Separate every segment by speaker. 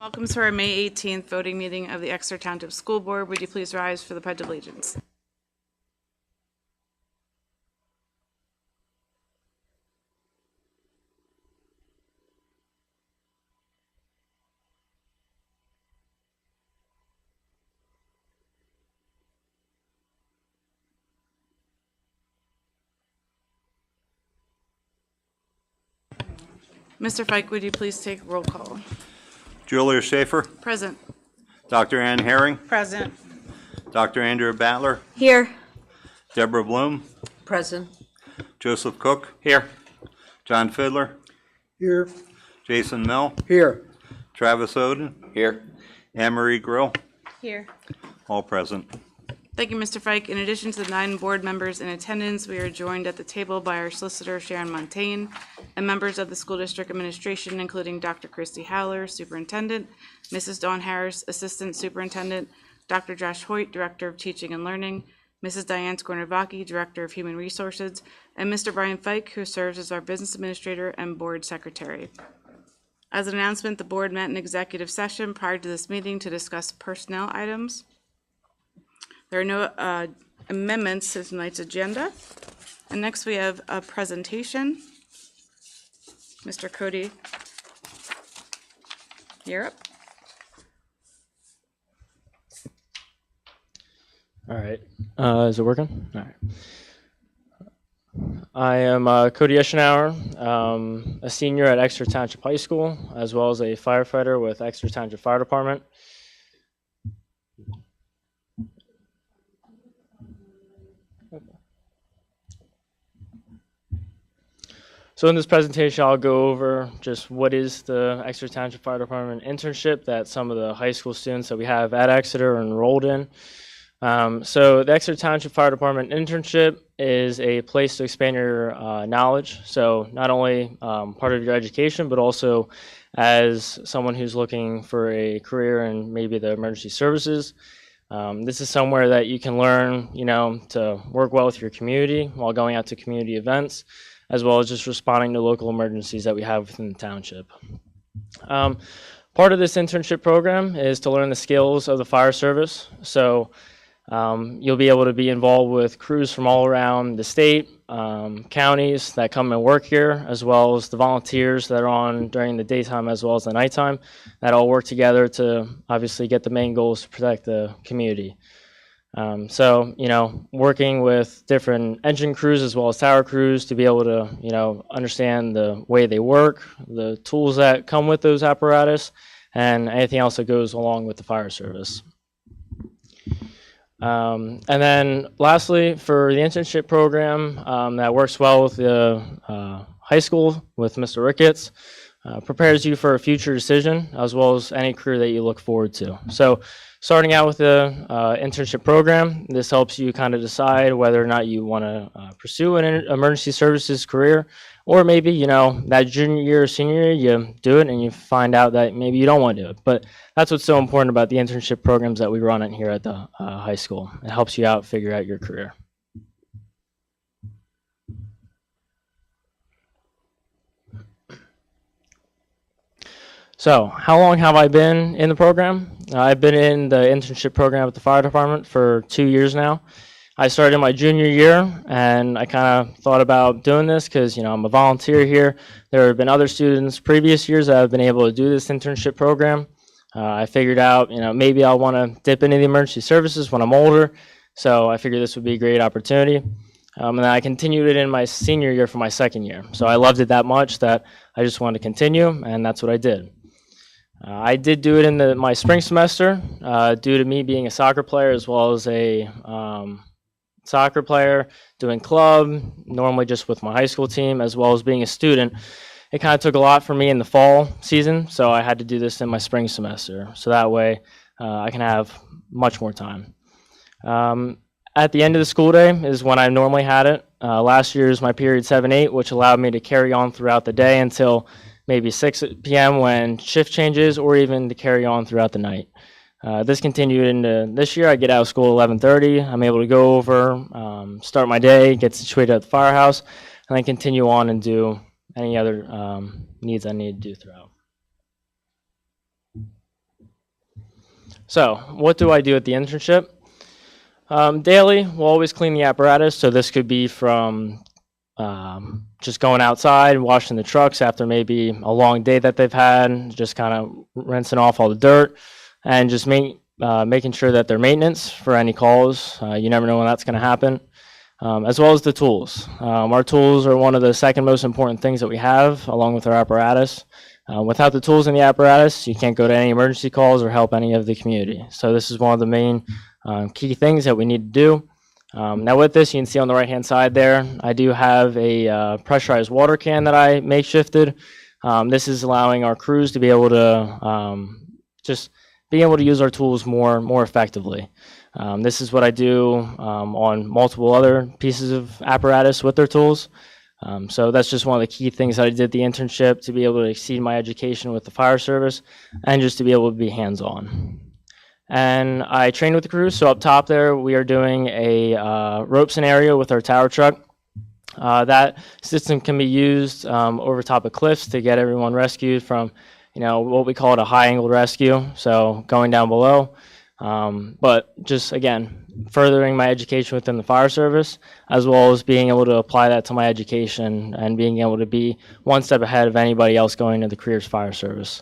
Speaker 1: Welcome to our May 18th voting meeting of the Exeter Township School Board. Would you please rise for the Pledge of Allegiance? Mr. Fike, would you please take roll call?
Speaker 2: Julia Schaefer,
Speaker 1: Present.
Speaker 2: Dr. Ann Herring,
Speaker 1: Present.
Speaker 2: Dr. Andrew Battler,
Speaker 3: Here.
Speaker 2: Deborah Bloom,
Speaker 3: Present.
Speaker 2: Joseph Cook. Here. John Fiddler,
Speaker 4: Here.
Speaker 2: Jason Mill,
Speaker 4: Here.
Speaker 2: Travis Oden. Here. Anne Marie Grill,
Speaker 1: Here.
Speaker 2: all present.
Speaker 1: Thank you, Mr. Fike. In addition to the 9 board members in attendance, we are joined at the table by our solicitor, Sharon Montaigne, and members of the school district administration, including Dr. Christy Howler, superintendent, Mrs. Dawn Harris, assistant superintendent, Dr. Josh Hoyt, director of teaching and learning, Mrs. Diane Skornovaki, director of human resources, and Mr. Brian Fike, who serves as our business administrator and board secretary. As an announcement, the board met in executive session prior to this meeting to discuss personnel items. There are no amendments to tonight's agenda. And next we have a presentation. Mr. Cody, you're up.
Speaker 5: All right. Is it working? All right. I am Cody Eschenauer, a senior at Exeter Township High School, as well as a firefighter with Exeter Township Fire Department. So in this presentation, I'll go over just what is the Exeter Township Fire Department internship that some of the high school students that we have at Exeter are enrolled in. So the Exeter Township Fire Department internship is a place to expand your knowledge. So not only part of your education, but also as someone who's looking for a career in maybe the emergency services. This is somewhere that you can learn, to work well with your community while going out to community events, as well as just responding to local emergencies that we have within the township. Part of this internship program is to learn the skills of the fire service. So you'll be able to be involved with crews from all around the state, counties that come and work here, as well as the volunteers that are on during the daytime as well as the nighttime, that all work together to obviously get the main goals to protect the community. So, working with different engine crews as well as tower crews to be able to, understand the way they work, the tools that come with those apparatus, and anything else that goes along with the fire service. And then lastly, for the internship program that works well with the high school with Mr. Ricketts, prepares you for a future decision as well as any career that you look forward to. So starting out with the internship program, this helps you kind of decide whether or not you want to pursue an emergency services career, or maybe, that junior year or senior year, you do it and you find out that maybe you don't want to do it. But that's what's so important about the internship programs that we run in here at the high school. It helps you out, figure out your career. So how long have I been in the program? I've been in the internship program at the fire department for 2 years now. I started my junior year, and I kind of thought about doing this because, I'm a volunteer here. There have been other students previous years that have been able to do this internship program. I figured out, maybe I'll want to dip into the emergency services when I'm older. So I figured this would be a great opportunity. And then I continued it in my senior year for my second year. So I loved it that much that I just wanted to continue, and that's what I did. I did do it in my spring semester due to me being a soccer player as well as a soccer player, doing club, normally just with my high school team, as well as being a student. It kind of took a lot for me in the fall season, so I had to do this in my spring semester. So that way I can have much more time. At the end of the school day is when I normally had it. Last year is my period 7-8, which allowed me to carry on throughout the day until maybe 6 p.m. when shift changes, or even to carry on throughout the night. This continued into this year. I get out of school at 11:30. I'm able to go over, start my day, get situated at the firehouse, and then continue on and do any other needs I need to do throughout. So what do I do at the internship? Daily, we'll always clean the apparatus. So this could be from just going outside and washing the trucks after maybe a long day that they've had, just kind of rinsing off all the dirt and just making sure that they're maintenance for any calls. You never know when that's going to happen. As well as the tools. Our tools are one of the second most important things that we have, along with our apparatus. Without the tools in the apparatus, you can't go to any emergency calls or help any of the community. So this is one of the main key things that we need to do. Now with this, you can see on the right-hand side there, I do have a pressurized water can that I makeshifted. This is allowing our crews to be able to just be able to use our tools more effectively. This is what I do on multiple other pieces of apparatus with their tools. So that's just one of the key things that I did the internship, to be able to exceed my education with the fire service and just to be able to be hands-on. And I trained with the crew. So up top there, we are doing a rope scenario with our tower truck. That system can be used over top of cliffs to get everyone rescued from, what we call a high-angled rescue, so going down below. But just, again, furthering my education within the fire service, as well as being able to apply that to my education and being able to be one step ahead of anybody else going to the careers fire service.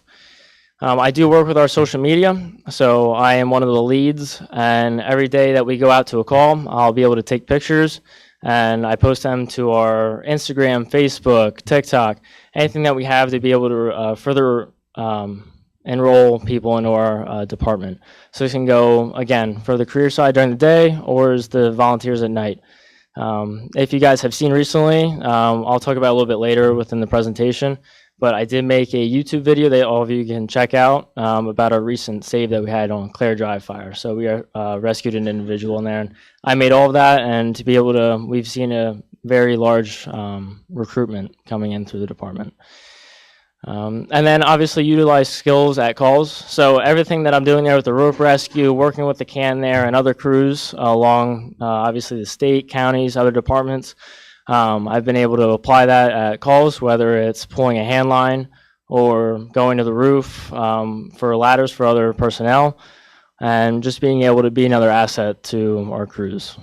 Speaker 5: I do work with our social media, so I am one of the leads, and every day that we go out to a call, I'll be able to take pictures, and I post them to our Instagram, Facebook, TikTok, anything that we have to be able to further enroll people into our department. So this can go, again, for the career side during the day or as the volunteers at night. If you guys have seen recently, I'll talk about a little bit later within the presentation, but I did make a YouTube video that all of you can check out about a recent save that we had on Clare Drive fire. So we rescued an individual in there, and I made all of that, and to be able to, we've seen a very large recruitment coming in through the department. And then obviously utilize skills at calls. So everything that I'm doing there with the rope rescue, working with the can there and other crews along obviously the state, counties, other departments, I've been able to apply that at calls, whether it's pulling a hand line or going to the roof for ladders for other personnel, and just being able to be another asset to our crews.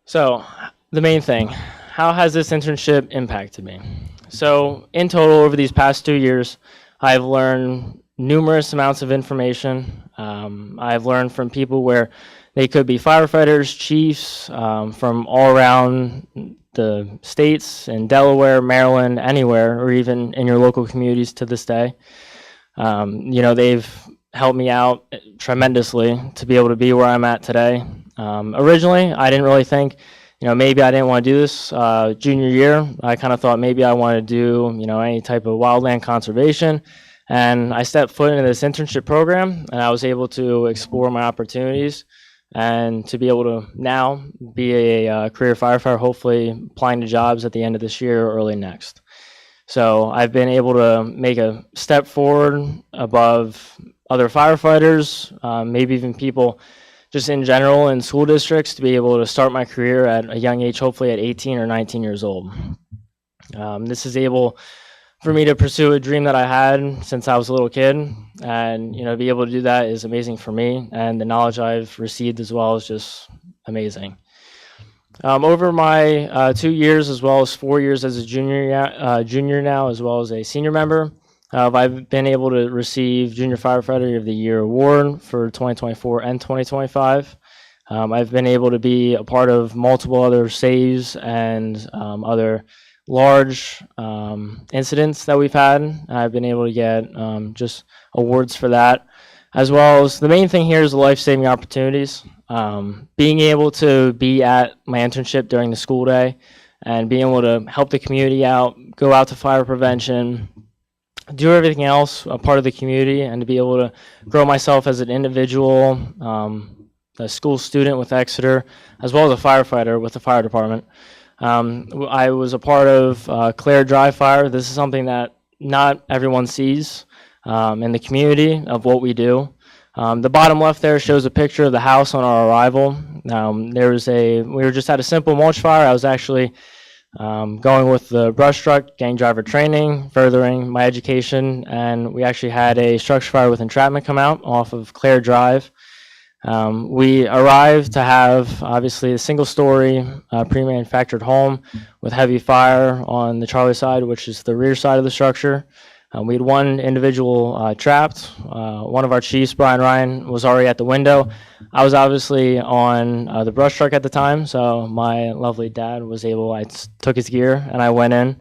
Speaker 5: So the main thing, how has this internship impacted me? So in total, over these past 2 years, I've learned numerous amounts of information. I've learned from people where they could be firefighters, chiefs, from all around the states in Delaware, Maryland, anywhere, or even in your local communities to this day. They've helped me out tremendously to be able to be where I'm at today. Originally, I didn't really think, maybe I didn't want to do this junior year. I kind of thought maybe I wanted to do, any type of wildland conservation. And I stepped foot into this internship program, and I was able to explore my opportunities and to be able to now be a career firefighter, hopefully applying to jobs at the end of this year or early next. So I've been able to make a step forward above other firefighters, maybe even people just in general in school districts, to be able to start my career at a young age, hopefully at 18 or 19 years old. This is able for me to pursue a dream that I had since I was a little kid, and to be able to do that is amazing for me, and the knowledge I've received as well is just amazing. Over my 2 years, as well as 4 years as a junior now, as well as a senior member, I've been able to receive Junior Firefighter of the Year award for 2024 and 2025. I've been able to be a part of multiple other saves and other large incidents that we've had. I've been able to get just awards for that, as well as the main thing here is the life-saving opportunities. Being able to be at my internship during the school day and being able to help the community out, go out to fire prevention, do everything else, a part of the community, and to be able to grow myself as an individual, a school student with Exeter, as well as a firefighter with the fire department. I was a part of Clare Drive fire. This is something that not everyone sees in the community of what we do. The bottom left there shows a picture of the house on our arrival. We were just at a simple mulch fire. I was actually going with the brush truck, gang driver training, furthering my education, and we actually had a structure fire with entrapment come out off of Clare Drive. We arrived to have, obviously, a single-story pre-manufactured home with heavy fire on the Charlie side, which is the rear side of the structure. We had one individual trapped. One of our chiefs, Brian Ryan, was already at the window. I was obviously on the brush truck at the time, so my lovely dad was able, took his gear and I went in.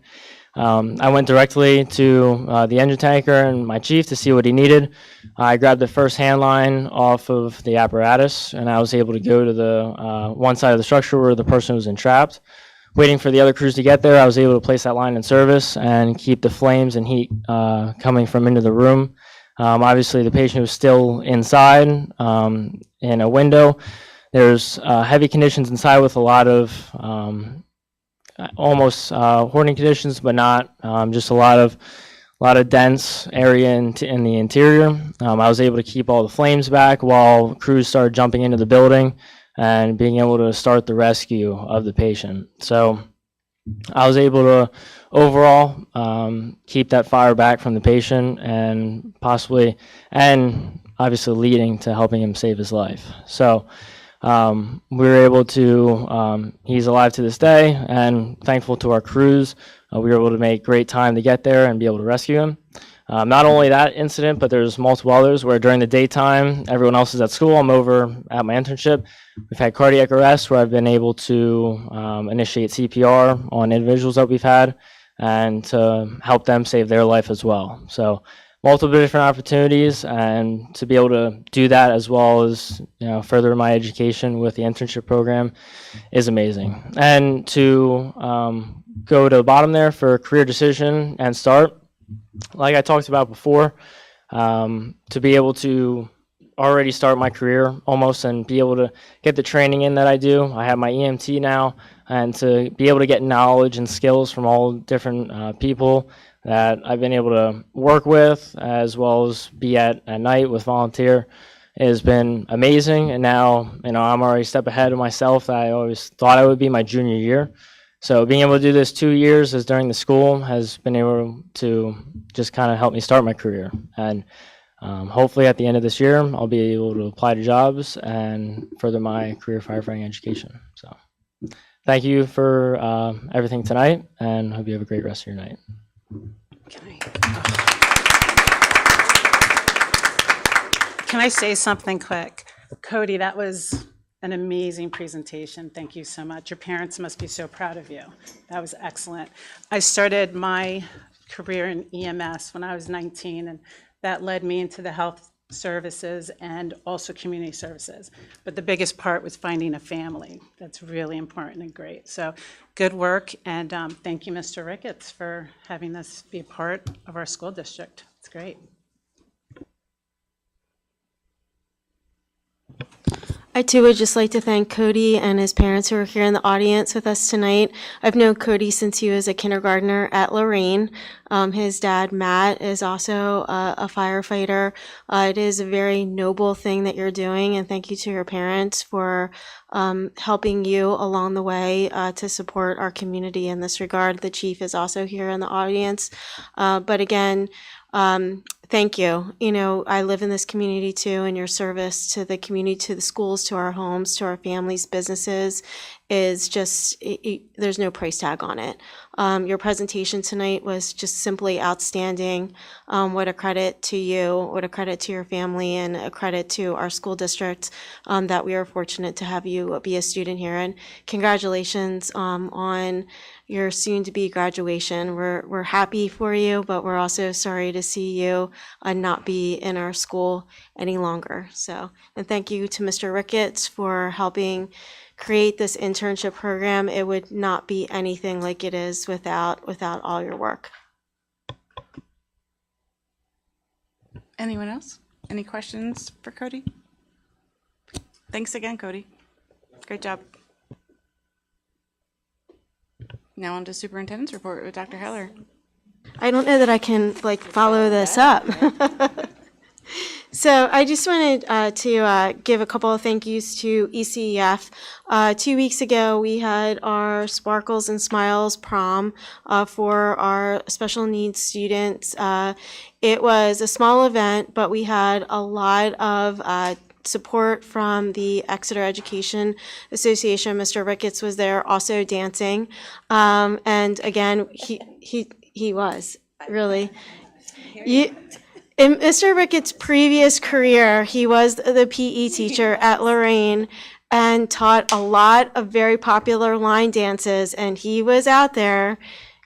Speaker 5: I went directly to the engine tanker and my chief to see what he needed. I grabbed the first hand line off of the apparatus, and I was able to go to the one side of the structure where the person was entrapped. Waiting for the other crews to get there, I was able to place that line in service and keep the flames and heat coming from into the room. Obviously, the patient was still inside in a window. There's heavy conditions inside with a lot of almost hoarding conditions, but not just a lot of dense area in the interior. I was able to keep all the flames back while crews started jumping into the building and being able to start the rescue of the patient. So I was able to overall keep that fire back from the patient and obviously leading to helping him save his life. So we were able to, he's alive to this day, and thankful to our crews, we were able to make great time to get there and be able to rescue him. Not only that incident, but there's multiple others where during the daytime, everyone else is at school, I'm over at my internship. We've had cardiac arrest where I've been able to initiate CPR on individuals that we've had and to help them save their life as well. So multiple different opportunities, and to be able to do that as well as further my education with the internship program is amazing. And to go to the bottom there for career decision and start, like I talked about before, to be able to already start my career almost and be able to get the training in that I do. I have my EMT now, and to be able to get knowledge and skills from all different people that I've been able to work with, as well as be at night with volunteer, has been amazing. And now, I'm already a step ahead of myself that I always thought I would be my junior year. So being able to do this 2 years as during the school has been able to just kind of help me start my career. And hopefully at the end of this year, I'll be able to apply to jobs and further my career firefighting education. So thank you for everything tonight, and hope you have a great rest of your night.
Speaker 3: Can I say something quick? Cody, that was an amazing presentation. Thank you so much. Your parents must be so proud of you. That was excellent. I started my career in EMS when I was 19, and that led me into the health services and also community services. But the biggest part was finding a family. That's really important and great. So good work, and thank you, Mr. Ricketts, for having this be a part of our school district. It's great.
Speaker 4: I too would just like to thank Cody and his parents who are here in the audience with us tonight. I've known Cody since he was a kindergartner at Lorraine. His dad, Matt, is also a firefighter. It is a very noble thing that you're doing, and thank you to your parents for helping you along the way to support our community in this regard. The chief is also here in the audience. But again, thank you. I live in this community too, and your service to the community, to the schools, to our homes, to our families, businesses is just, there's no price tag on it. Your presentation tonight was just simply outstanding. What a credit to you, what a credit to your family, and a credit to our school district that we are fortunate to have you be a student here. And congratulations on your soon-to-be graduation. We're happy for you, but we're also sorry to see you not be in our school any longer. So, and thank you to Mr. Ricketts for helping create this internship program. It would not be anything like it is without all your work.
Speaker 1: Anyone else? Any questions for Cody? Thanks again, Cody. Great job. Now on to superintendent's report with Dr. Heller.
Speaker 4: I don't know that I can follow this up. So I just wanted to give a couple of thank yous to ECEF. 2 weeks ago, we had our Sparkles and Smiles prom for our special needs students. It was a small event, but we had a lot of support from the Exeter Education Association. Mr. Ricketts was there also dancing. And again, he was really. In Mr. Ricketts' previous career, he was the PE teacher at Lorraine and taught a lot of very popular line dances, and he was out there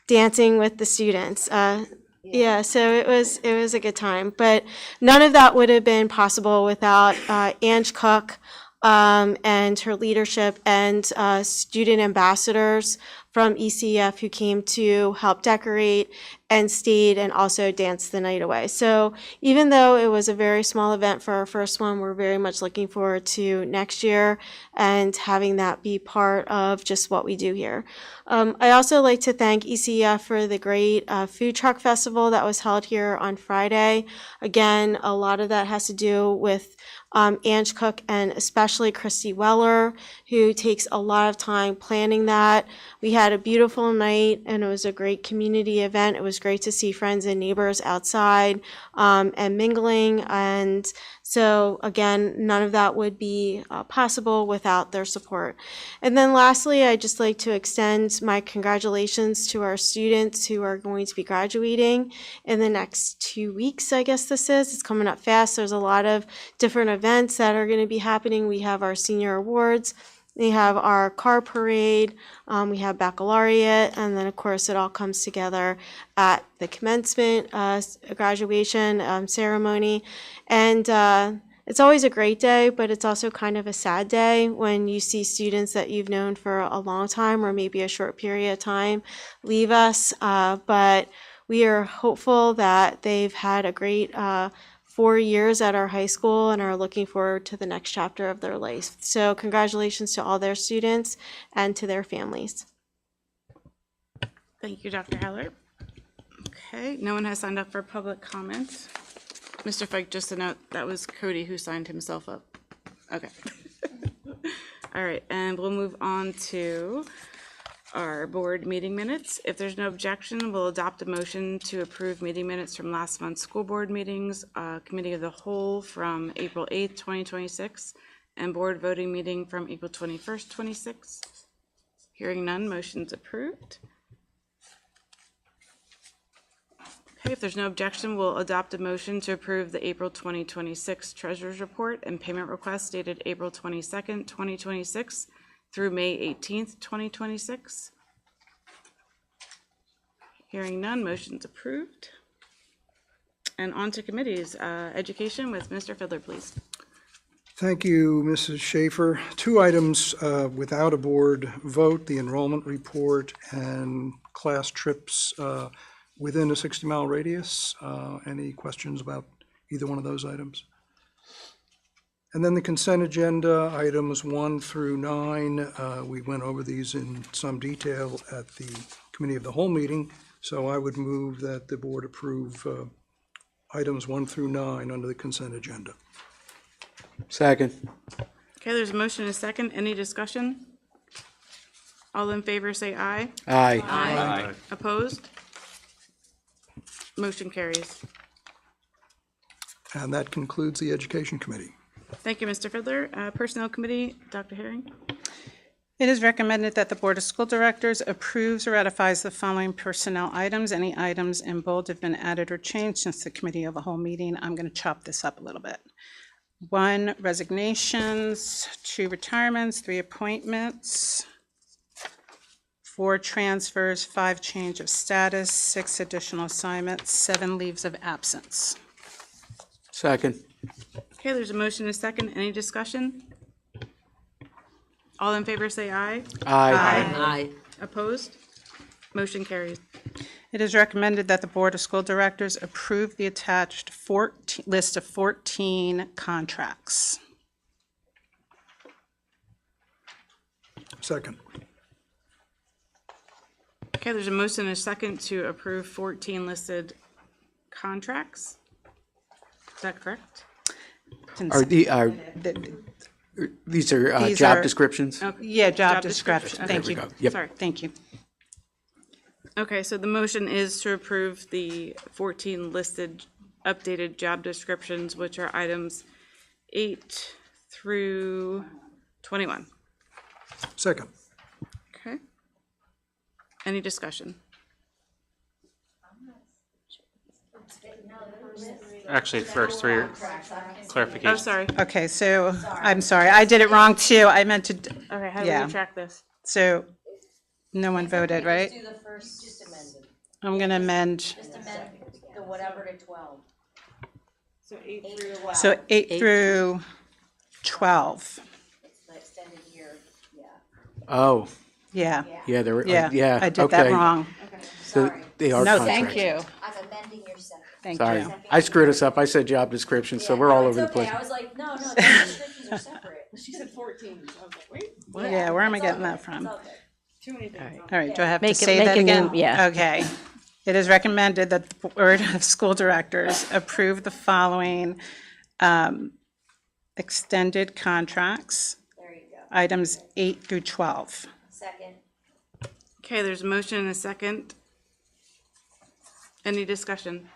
Speaker 4: dancing with the students. Yeah, so it was a good time. But none of that would have been possible without Ange Cook and her leadership and student ambassadors from ECF who came to help decorate and stayed and also danced the night away. So even though it was a very small event for our first one, we're very much looking forward to next year and having that be part of just what we do here. I also like to thank ECF for the great food truck festival that was held here on Friday. Again, a lot of that has to do with Ange Cook and especially Christy Weller, who takes a lot of time planning that. We had a beautiful night and it was a great community event. It was great to see friends and neighbors outside and mingling. And so again, none of that would be possible without their support. And then lastly, I'd just like to extend my congratulations to our students who are going to be graduating in the next 2 weeks, I guess this is. It's coming up fast. There's a lot of different events that are going to be happening. We have our senior awards. We have our car parade, we have baccalaureate, and then of course it all comes together at the commencement graduation ceremony. And it's always a great day, but it's also kind of a sad day when you see students that you've known for a long time or maybe a short period of time leave us. But we are hopeful that they've had a great 4 years at our high school and are looking forward to the next chapter of their life. So congratulations to all their students and to their families.
Speaker 1: Thank you, Dr. Heller. Okay, no one has signed up for public comment. Mr. Fike, just a note, that was Cody who signed himself up. Okay. All right, and we'll move on to our board meeting minutes. If there's no objection, we'll adopt a motion to approve meeting minutes from last month's school board meetings, committee of the whole from April 8th, 2026, and board voting meeting from April 21st, 26. Hearing none, motion's approved. Okay, if there's no objection, we'll adopt a motion to approve the April 2026 treasurer's report and payment request dated April 22nd, 2026 through May 18th, 2026. Hearing none, motion's approved. And on to committees. Education with Mr. Fiddler, please.
Speaker 6: Thank you, Mrs. Schaefer. 2 items without a board vote, the enrollment report and class trips within a 60-mile radius. Any questions about either one of those items? And then the consent agenda, items 1 through 9. We went over these in some detail at the committee of the whole meeting, so I would move that the board approve items 1 through 9 under the consent agenda.
Speaker 7: Second.
Speaker 1: Okay, there's a motion and a second. Any discussion? All in favor say aye.
Speaker 7: Aye.
Speaker 2: Aye.
Speaker 1: Opposed? Motion carries.
Speaker 6: And that concludes the Education Committee.
Speaker 1: Thank you, Mr. Fiddler. Personnel Committee, Dr. Herring.
Speaker 3: It is recommended that the Board of School Directors approves or ratifies the following personnel items. Any items in bold have been added or changed since the committee of the whole meeting. I'm going to chop this up a little bit. 1, resignations, 2 retirements, 3 appointments, 4 transfers, 5 change of status, 6 additional assignments, 7 leaves of absence.
Speaker 7: Second.
Speaker 1: Okay, there's a motion and a second. Any discussion? All in favor say aye.
Speaker 7: Aye.
Speaker 1: Opposed? Motion carries.
Speaker 3: It is recommended that the Board of School Directors approve the attached list of 14 contracts.
Speaker 6: Second.
Speaker 1: Okay, there's a motion and a second to approve 14 listed contracts. Is that correct?
Speaker 7: These are
Speaker 3: These
Speaker 7: job
Speaker 3: are-
Speaker 7: descriptions?
Speaker 3: Yeah, job
Speaker 1: Job
Speaker 3: description.
Speaker 1: description.
Speaker 3: Thank
Speaker 7: There
Speaker 3: you.
Speaker 7: we go. Yep.
Speaker 1: Sorry.
Speaker 3: Thank you.
Speaker 1: Okay, so the motion is to approve the 14 listed updated job descriptions, which are items 8 through 21.
Speaker 6: Second.
Speaker 1: Okay. Any discussion?
Speaker 8: Actually, first three are clarification.
Speaker 1: Oh, sorry.
Speaker 3: Okay, so, I'm sorry, I did it wrong too. I meant to,
Speaker 1: Okay, how do
Speaker 3: Yeah.
Speaker 1: we track this?
Speaker 3: so, no one voted, right?
Speaker 9: Do the first, just amended,
Speaker 3: I'm going to amend,
Speaker 9: just amend the whatever to 12.
Speaker 1: So 8 through
Speaker 3: so 8 through 12.
Speaker 9: The extended year, yeah.
Speaker 7: Oh,
Speaker 3: Yeah,
Speaker 7: yeah, there were,
Speaker 3: yeah.
Speaker 7: yeah,
Speaker 3: I did that
Speaker 7: okay.
Speaker 3: wrong.
Speaker 7: So they are
Speaker 3: No,
Speaker 7: contracts.
Speaker 3: thank you.
Speaker 9: I'm amending your second.
Speaker 3: Thank
Speaker 7: Sorry,
Speaker 3: you.
Speaker 7: I screwed us up. I said job description, so we're all
Speaker 9: No,
Speaker 7: over the
Speaker 9: it's okay.
Speaker 7: place.
Speaker 9: I was like, no, the descriptions are separate.
Speaker 1: She said 14. So I was like, wait,
Speaker 3: Yeah, where am I
Speaker 9: It's all
Speaker 3: getting that
Speaker 9: good.
Speaker 3: from?
Speaker 9: It's all good.
Speaker 1: too many things.
Speaker 3: All right, do I have to
Speaker 10: Make
Speaker 3: say
Speaker 10: a
Speaker 3: that
Speaker 10: new-
Speaker 3: again?
Speaker 10: yeah.
Speaker 3: Okay. It is recommended that the Board of School Directors approve the following extended contracts,
Speaker 9: There you go.
Speaker 3: items 8 through 12.
Speaker 9: Second,
Speaker 1: Okay, there's a motion and a second. Any discussion?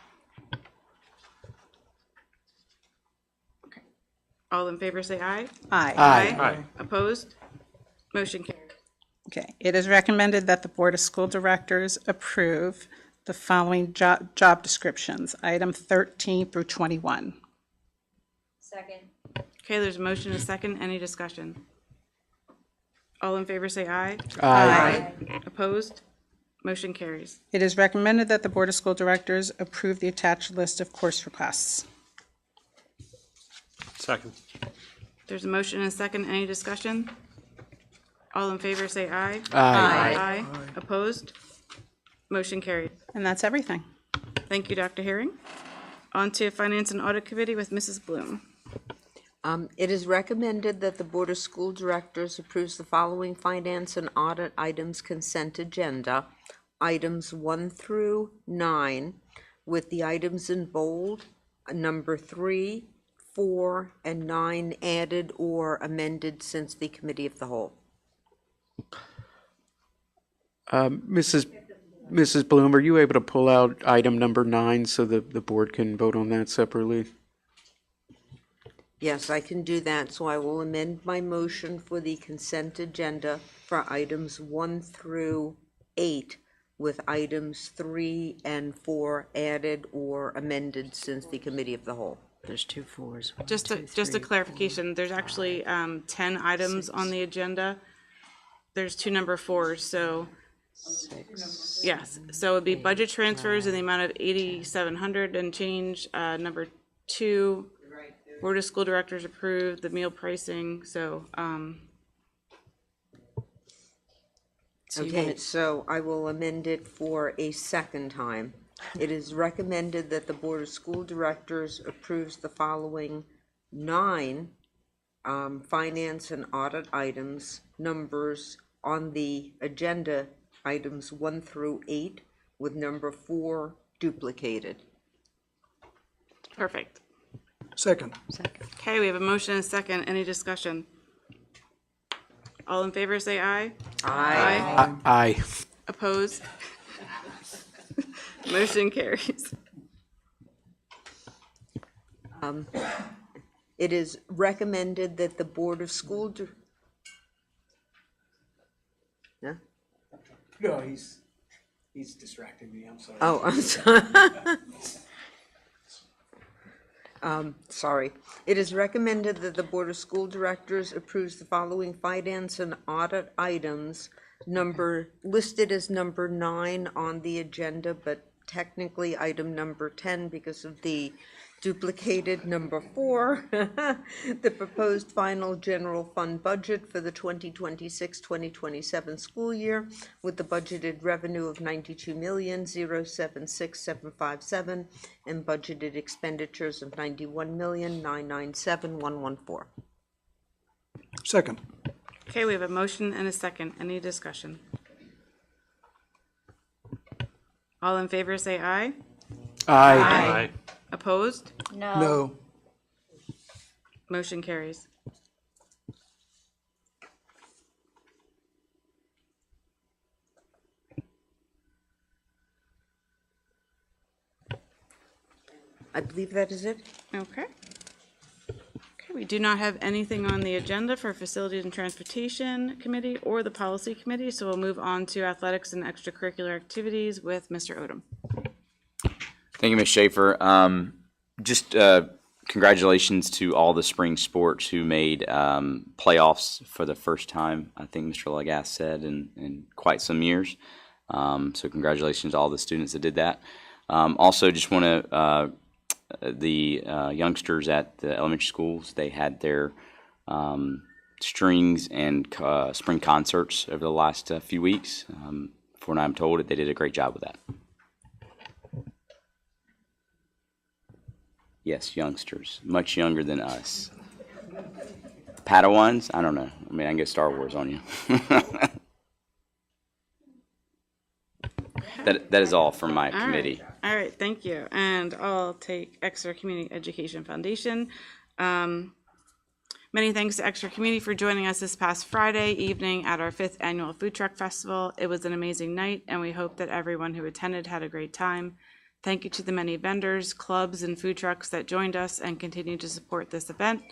Speaker 1: Okay. All in favor say aye.
Speaker 3: Aye.
Speaker 8: Aye.
Speaker 1: Opposed? Motion carried.
Speaker 3: Okay. It is recommended that the Board of School Directors approve the following job descriptions, item 13 through 21.
Speaker 9: second,
Speaker 1: Okay, there's a motion and a second. Any discussion? All in favor say aye.
Speaker 7: Aye.
Speaker 1: Opposed? Motion carries.
Speaker 3: It is recommended that the Board of School Directors approve the attached list of course requests.
Speaker 8: Second.
Speaker 1: There's a motion and a second. Any discussion? All in favor say aye.
Speaker 7: Aye.
Speaker 1: Aye. Opposed? Motion carried.
Speaker 3: And that's everything.
Speaker 1: Thank you, Dr. Herring. On to Finance and Audit Committee with Mrs. Bloom.
Speaker 10: It is recommended that the Board of School Directors approves the following finance and audit items consent agenda, items 1 through 9, with the items in bold, number 3, 4, and 9 added or amended since the Committee of the Whole.
Speaker 7: Mrs. Bloom, are you able to pull out item number 9 so that the board can vote on that separately?
Speaker 10: Yes, I can do that, so I will amend my motion for the consent agenda for items 1 through 8, with items 3 and 4 added or amended since the Committee of the Whole.
Speaker 11: There's 2 4s.
Speaker 1: Just a clarification, there's actually 10 items on the agenda. There's 2 number 4s, so, yes. So it'd be budget transfers in the amount of 8,700 and change. Number 2, Board of School Directors approved the meal pricing, so,
Speaker 10: Okay, so I will amend it for a second time. It is recommended that the Board of School Directors approves the following 9 finance and audit items, numbers on the agenda, items 1 through 8, with number 4 duplicated.
Speaker 1: perfect.
Speaker 6: Second.
Speaker 1: Okay, we have a motion and a second. Any discussion? All in favor say aye. Aye.
Speaker 7: Aye.
Speaker 1: Opposed? Motion carries.
Speaker 10: It is recommended that the Board of School Yeah?
Speaker 7: No, he's distracting me, I'm sorry.
Speaker 10: Oh, I'm sorry. Sorry. It is recommended that the Board of School Directors approves the following finance and audit items, listed as number 9 on the agenda, but technically item number 10 because of the duplicated number 4, the proposed final general fund budget for the 2026-2027 school year with the budgeted revenue of $92,076,757 and budgeted expenditures of $91,997,114.
Speaker 6: Second.
Speaker 1: Okay, we have a motion and a second. Any discussion? All in favor say aye.
Speaker 7: Aye.
Speaker 1: Opposed?
Speaker 9: no.
Speaker 6: No.
Speaker 1: Motion carries.
Speaker 10: I believe that is it.
Speaker 1: Okay. Okay, we do not have anything on the agenda for Facilities and Transportation Committee or the Policy Committee, so we'll move on to athletics and extracurricular activities with Mr. Odom.
Speaker 11: Thank you, Ms. Schaefer. Just congratulations to all the spring sports who made playoffs for the first time, I think Mr. Legas said, in quite some years. So congratulations to all the students that did that. Also, just want to, the youngsters at the elementary schools, they had their strings and spring concerts over the last few weeks. From what I'm told, they did a great job with that. Yes, youngsters, much younger than us. Padawans? I don't know. I mean, I can go Star Wars on you. That is all from my committee.
Speaker 1: All right, thank you. And I'll take Exeter Community Education Foundation. Many thanks to Exeter Community for joining us this past Friday evening at our 5th Annual Food Truck Festival. It was an amazing night, and we hope that everyone who attended had a great time. Thank you to the many vendors, clubs, and food trucks that joined us and continue to support this event.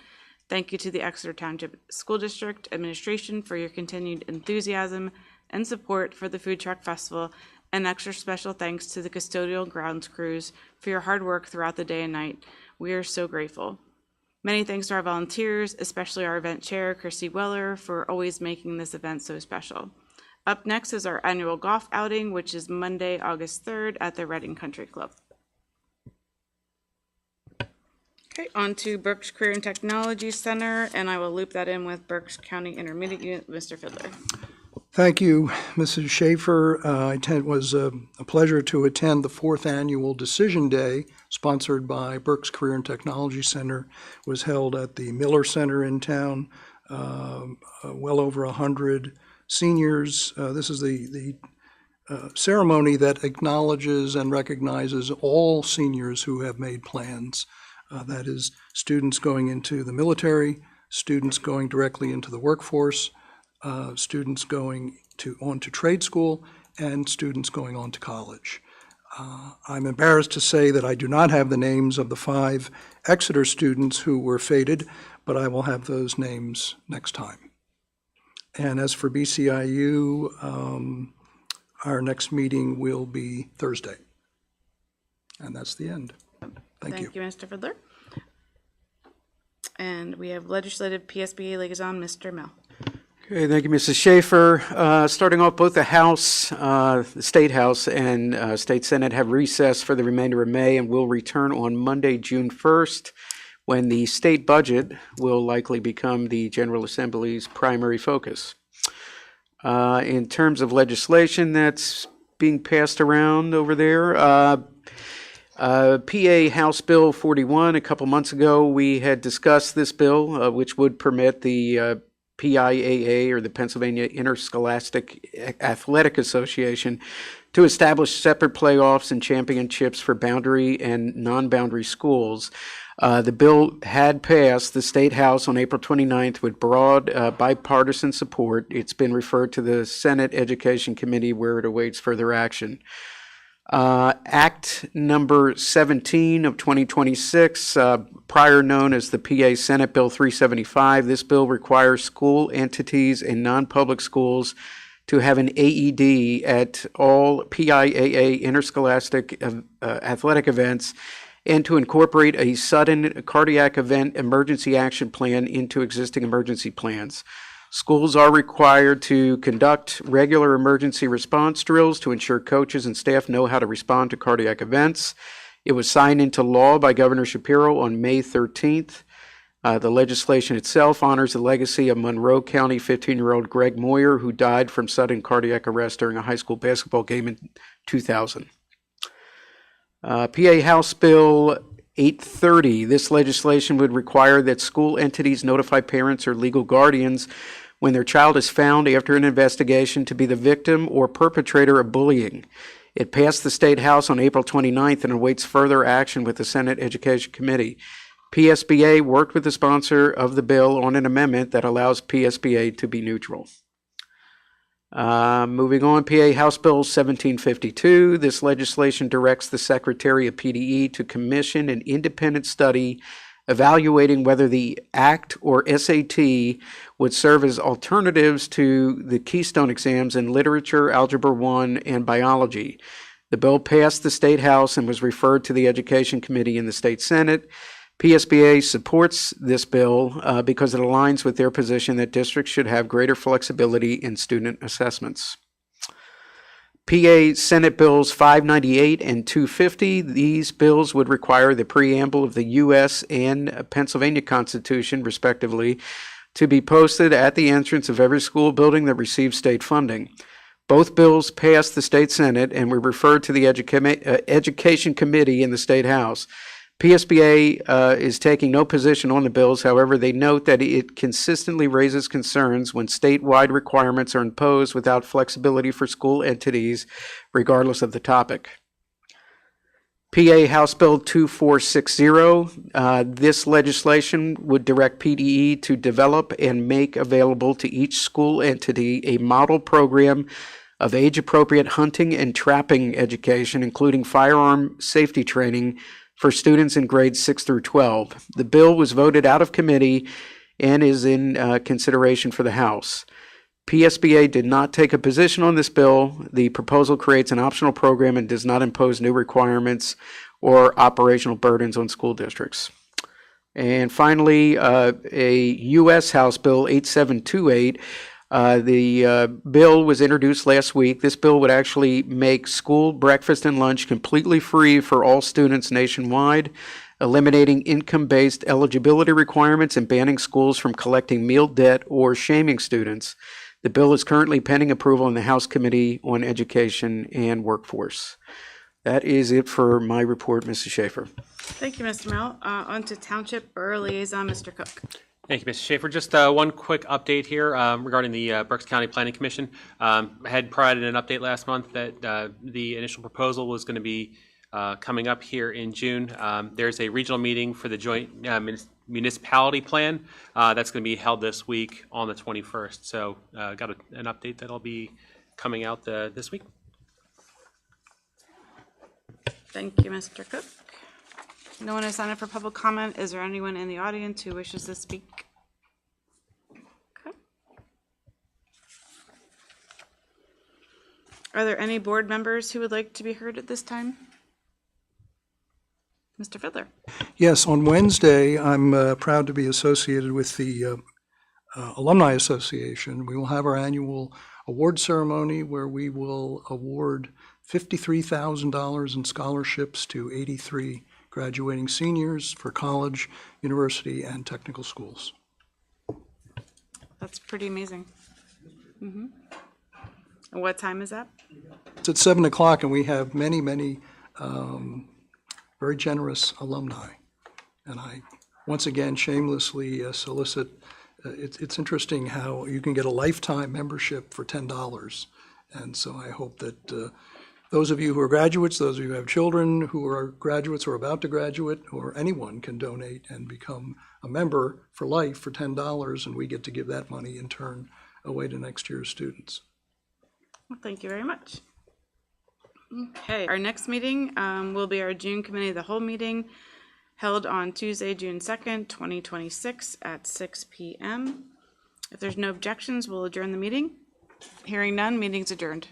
Speaker 1: Thank you to the Exeter Township School District Administration for your continued enthusiasm and support for the Food Truck Festival, and extra special thanks to the custodial grounds crews for your hard work throughout the day and night. We are so grateful. Many thanks to our volunteers, especially our event chair, Christy Weller, for always making this event so special. Up next is our annual golf outing, which is Monday, August 3rd at the Reading Country Club. Okay, on to Berks Career and Technology Center, and I will loop that in with Berks County Intermediate Unit, Mr. Fiddler.
Speaker 6: Thank you, Mrs. Schaefer. It was a pleasure to attend the 4th Annual Decision Day, sponsored by Berks Career and Technology Center. It was held at the Miller Center in town. Well over 100 seniors. This is the ceremony that acknowledges and recognizes all seniors who have made plans. That is, students going into the military, students going directly into the workforce, students going on to trade school, and students going on to college. I'm embarrassed to say that I do not have the names of the 5 Exeter students who were fated, but I will have those names next time. And as for BCIU, our next meeting will be Thursday. And that's the end. Thank you.
Speaker 1: Thank you, Mr. Fiddler. And we have Legislative PSBA Liaison, Mr. Mel.
Speaker 7: Okay, thank you, Mrs. Schaefer. Starting off, both the House, the State House and State Senate have recessed for the remainder of May and will return on Monday, June 1st, when the state budget will likely become the General Assembly's primary focus. In terms of legislation that's being passed around over there, PA House Bill 41, a couple months ago, we had discussed this bill, which would permit the PIAA, or the Pennsylvania Interscholastic Athletic Association, to establish separate playoffs and championships for boundary and non-boundary schools. The bill had passed the State House on April 29th with broad bipartisan support. It's been referred to the Senate Education Committee, where it awaits further action. Act number 17 of 2026, prior known as the PA Senate Bill 375. This bill requires school entities and non-public schools to have an AED at all PIAA interscholastic athletic events, and to incorporate a sudden cardiac event emergency action plan into existing emergency plans. Schools are required to conduct regular emergency response drills to ensure coaches and staff know how to respond to cardiac events. It was signed into law by Governor Shapiro on May 13th. The legislation itself honors the legacy of Monroe County 15-year-old Greg Moyer, who died from sudden cardiac arrest during a high school basketball game in 2000. PA House Bill 830. This legislation would require that school entities notify parents or legal guardians when their child is found after an investigation to be the victim or perpetrator of bullying. It passed the State House on April 29th and awaits further action with the Senate Education Committee. PSBA worked with the sponsor of the bill on an amendment that allows PSBA to be neutral. Moving on, PA House Bill 1752. This legislation directs the Secretary of PDE to commission an independent study evaluating whether the ACT or SAT would serve as alternatives to the Keystone exams in literature, algebra 1, and biology. The bill passed the State House and was referred to the Education Committee in the State Senate. PSBA supports this bill because it aligns with their position that districts should have greater flexibility in student assessments. PA Senate Bills 598 and 250. These bills would require the preamble of the U.S. and Pennsylvania Constitution, respectively, to be posted at the entrance of every school building that receives state funding. Both bills passed the State Senate and were referred to the Education Committee in the State House. PSBA is taking no position on the bills. However, they note that it consistently raises concerns when statewide requirements are imposed without flexibility for school entities, regardless of the topic. PA House Bill 2460. This legislation would direct PDE to develop and make available to each school entity a model program of age-appropriate hunting and trapping education, including firearm safety training for students in grades 6 through 12. The bill was voted out of committee and is in consideration for the House. PSBA did not take a position on this bill. The proposal creates an optional program and does not impose new requirements or operational burdens on school districts. And finally, a U.S. House Bill 8728. The bill was introduced last week. This bill would actually make school breakfast and lunch completely free for all students nationwide, eliminating income-based eligibility requirements and banning schools from collecting meal debt or shaming students. The bill is currently pending approval in the House Committee on Education and Workforce. That is it for my report, Mrs. Schaefer.
Speaker 1: Thank you, Mr. Mel. On to Township Borough Liaison, Mr. Cook.
Speaker 8: Thank you, Mr. Schaefer. Just one quick update here regarding the Berks County Planning Commission. I had provided an update last month that the initial proposal was going to be coming up here in June. There's a regional meeting for the joint municipality plan that's going to be held this week on the 21st. So got an update that'll be coming out this week.
Speaker 1: Thank you, Mr. Cook. No one has signed up for public comment. Is there anyone in the audience who wishes to speak? Okay. Are there any board members who would like to be heard at this time? Mr. Fiddler.
Speaker 6: Yes, on Wednesday, I'm proud to be associated with the Alumni Association. We will have our annual award ceremony where we will award $53,000 in scholarships to 83 graduating seniors for college, university, and technical schools.
Speaker 1: That's pretty amazing. Mm-hmm. And what time is that?
Speaker 6: It's at 7 o'clock, and we have many, many very generous alumni. And I, once again, shamelessly solicit, it's interesting how you can get a lifetime membership for $10. And so I hope that those of you who are graduates, those of you who have children who are graduates or about to graduate, or anyone can donate and become a member for life for $10, and we get to give that money in turn away to next year's students.
Speaker 1: Well, thank you very much. Okay, our next meeting will be our June Committee of the Whole meeting held on Tuesday, June 2nd, 2026 at 6 p.m. If there's no objections, we'll adjourn the meeting. Hearing none, meeting's adjourned.